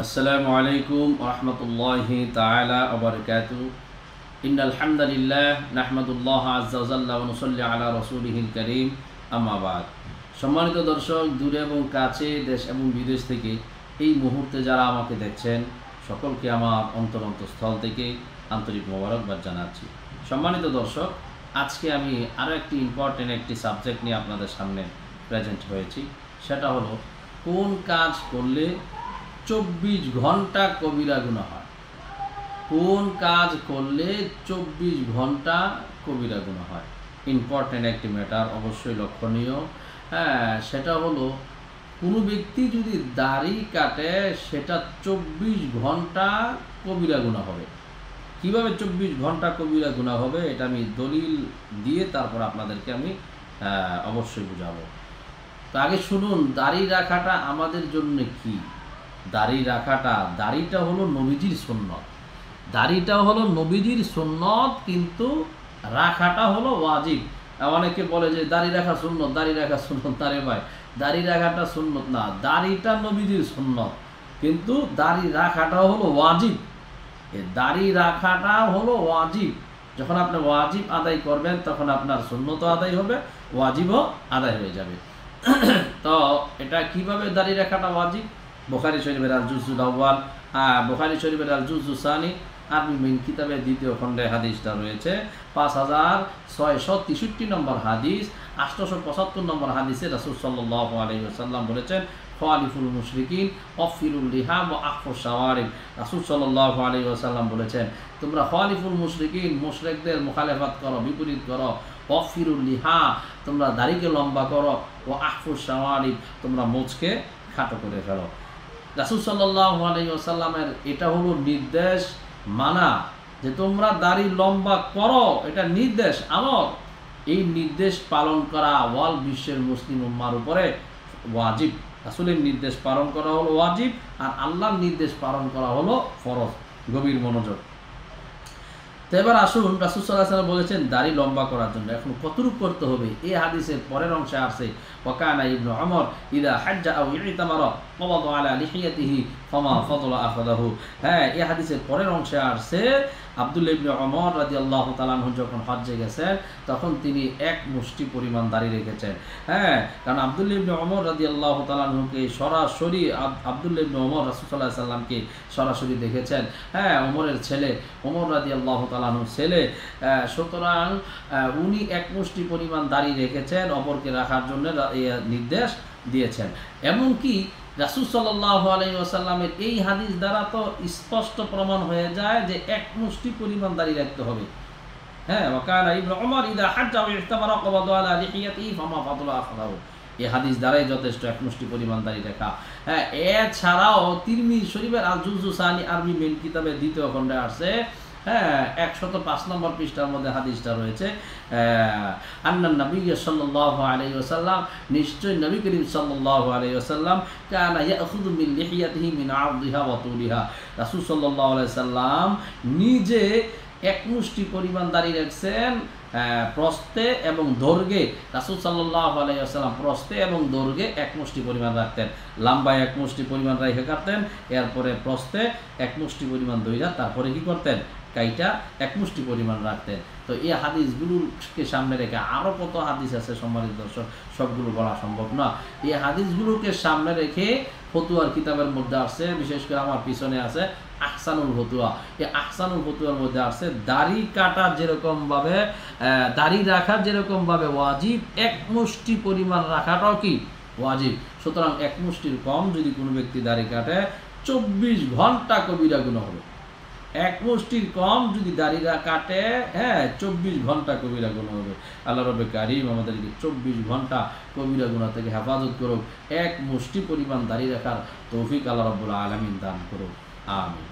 আসসালামু আলাইকুম রহমতুল্লাহি তাআলা ওয়া বারাকাতুহু ইন্নাল হামদালিল্লাহ নাহমাদুল্লাহ আযজা ওয়া জাল্লা ওয়া নুসাল্লি আলা রাসূলিহিল কারীম আম্মা বাদ। সম্মানিত দর্শক, দূরে এবং কাছে, দেশ এবং বিদেশ থেকে এই মুহূর্তে যারা আমাকে দেখছেন সকলকে আমার অন্তরস্থল থেকে আন্তরিক মোবারকবাদ জানাচ্ছি। সম্মানিত দর্শক, আজকে আমি আরও একটি ইম্পর্টেন্ট একটি সাবজেক্ট নিয়ে আপনাদের সামনে প্রেজেন্ট হয়েছি। সেটা হলো কোন কাজ করলে 24 ঘন্টা কবিরা গুনাহ হয়। কোন কাজ করলে 24 ঘন্টা কবিরা গুনাহ হয়। ইম্পর্টেন্ট একটি ম্যাটার, অবশ্যই লক্ষণীয়। সেটা হলো কোনো ব্যক্তি যদি দাড়ি কাটে সেটা 24 ঘন্টা কবিরা গুনাহ হবে। কিভাবে 24 ঘন্টা কবিরা গুনাহ হবে এটা আমি দলিল দিয়ে তারপর আপনাদেরকে আমি অবশ্যই বুঝাবো। তো আগে শুনুন, দাড়ি রাখাটা আমাদের জন্য কি? দাড়িটা হলো নবীজির সুন্নত। দাড়িটা হলো নবীজির সুন্নত, কিন্তু রাখাটা হলো ওয়াজিব। অনেকে বলে যে দাড়ি রাখা সুন্নত, আরে ভাই, দাড়ি রাখাটা সুন্নত না, দাড়িটা নবীজির সুন্নত, কিন্তু দাড়ি রাখাটা হলো ওয়াজিব। দাড়ি রাখাটা হলো ওয়াজিব। যখন আপনি ওয়াজিব আদায় করবেন তখন আপনার সুন্নতও আদায় হবে, ওয়াজিবও আদায় হয়ে যাবে। তো এটা কিভাবে দাড়ি রাখাটা ওয়াজিব? বুখারী শরীফের আল জুজুল আউয়াল, বুখারী শরীফের আল জুজুস সানি, আরবি মেইন কিতাবের 2য় খণ্ডে হাদিসটা রয়েছে। 5663 নম্বর হাদিস, 875 নম্বর হাদিসে রাসূল সাল্লাল্লাহু আলাইহি ওয়াসাল্লাম বলেছেন, খালিফুল মুশরিকিন ওয়াফিরুল লিহাম ওয়া আফুশ শাওয়ারিব। রাসূল সাল্লাল্লাহু আলাইহি ওয়াসাল্লাম বলেছেন, তোমরা খালিফুল মুশরিকিন, মুশরিকদের মুখালেফাত করো, বিপরীত করো। ওয়াফিরুল লিহা, তোমরা দাড়িকে লম্বা করো। ওয়া আফুশ শাওয়ারিব, তোমরা মুছকে খাটো করে ফেলো। রাসূল সাল্লাল্লাহু আলাইহি ওয়াসাল্লামের এটা হলো নির্দেশ মানা, যে তোমরা দাড়ি লম্বা করো, এটা নির্দেশ, আমর। এই নির্দেশ পালন করা ওয়াল বিশ্বের মুসলিম উম্মার উপরে ওয়াজিব। রাসূলের নির্দেশ পালন করা হলো ওয়াজিব, আর আল্লাহর নির্দেশ পালন করা হলো ফরজ। গভীর মনোযোগ। তো এবার আসুন, রাসূল সাল্লাল্লাহু আলাইহি ওয়াসাল্লাম বলেছেন দাড়ি লম্বা করার জন্য এখন কতটুকু করতে হবে। এই হাদিসের পরের অংশে আছে, ওয়াকানা ইবনু ওমর ইদা হাজ্জা আও ইতামারা ক্বাবাদা আলা লিহিয়াতিহি ফামা ফাদলা আখাযাহু। এই হাদিসের পরের অংশে আছে, আব্দুল্লাহ ইবনে ওমর রাদিয়াল্লাহু তাআলা আনহু যখন হজ্জে গেছেন তখন তিনি এক মুষ্টি পরিমাণ দাড়ি রেখেছেন। কারণ আব্দুল্লাহ ইবনে ওমর রাদিয়াল্লাহু তাআলা আনহুকে সরাসরি, আব্দুল্লাহ ইবনে ওমর রাসূল সাল্লাল্লাহু আলাইহি ওয়াসাল্লামকে সরাসরি দেখেছেন। ওমরের ছেলে, ওমর রাদিয়াল্লাহু তাআলা আনহুর ছেলে। সুতরাং উনি এক মুষ্টি পরিমাণ দাড়ি রেখেছেন, অপরকে রাখার জন্য নির্দেশ দিয়েছেন। এমনকি রাসূল সাল্লাল্লাহু আলাইহি ওয়াসাল্লামের এই হাদিস দ্বারা তো স্পষ্ট প্রমাণ হয়ে যায় যে এক মুষ্টি পরিমাণ দাড়ি রাখতে হবে। ওয়াকানা ইবনু ওমর ইদা হাজ্জা ওয়া ইতামারা ক্বাবাদা আলা লিহিয়াতিহি ফামা ফাদলা আখাযাহু। এই হাদিস দ্বারাই যথেষ্ট এক মুষ্টি পরিমাণ দাড়ি রাখা। এছাড়াও তিরমিজি শরীফের আল জুজুস সানি, আরবি মেইন কিতাবের 2য় খণ্ডে আছে, 105 নম্বর পৃষ্ঠার মধ্যে হাদিসটা রয়েছে, আন্নান নবী সাল্লাল্লাহু আলাইহি ওয়াসাল্লাম, নিশ্চয় নবী করিম সাল্লাল্লাহু আলাইহি ওয়াসাল্লাম কানা ইয়াখুযু মিন লিহিয়াতিহি মিন আরদিহা ওয়া তুলিহা। রাসূল সাল্লাল্লাহু আলাইহি ওয়াসাল্লাম নিজে এক মুষ্টি পরিমাণ দাড়ি রাখছেন, প্রস্থে এবং দৈর্ঘ্যে। রাসূল সাল্লাল্লাহু আলাইহি ওয়াসাল্লাম প্রস্থে এবং দৈর্ঘ্যে এক মুষ্টি পরিমাণ রাখতেন। লম্বায় এক মুষ্টি পরিমাণ রেখে কাটতেন, এরপরে প্রস্থে এক মুষ্টি পরিমাণ দইরা, তারপরে কি করতেন, কাইটা এক মুষ্টি পরিমাণ রাখতেন। তো এই হাদিসগুলোকে সামনে রেখে আরও কত হাদিস আছে সম্মানিত দর্শক, সবগুলো বলা সম্ভব না। এই হাদিসগুলোকে সামনে রেখে ফতুয়ার কিতাবের মধ্যে আসছে, বিশেষ করে আমার পিছনে আছে আহসানুল ফতুয়া। এই আহসানুল ফতুয়ার মধ্যে আসছে দাড়ি কাটা যেরকমভাবে, দাড়ি রাখা যেরকমভাবে ওয়াজিব, এক মুষ্টি পরিমাণ রাখাটাও কি ওয়াজিব। সুতরাং এক মুষ্টির কম যদি কোনো ব্যক্তি দাড়ি কাটে 24 ঘন্টা কবিরা গুনাহ হবে। এক মুষ্টির কম যদি দাড়ি কাটে 24 ঘন্টা কবিরা গুনাহ হবে। আল্লাহ রব্বে কারীম আমাদেরকে 24 ঘন্টা কবিরা গুনাহ থেকে হেফাজত করুক। এক মুষ্টি পরিমাণ দাড়ি রাখার তৌফিক আল্লাহ রাব্বুল আলামিন দান করুক। আমিন।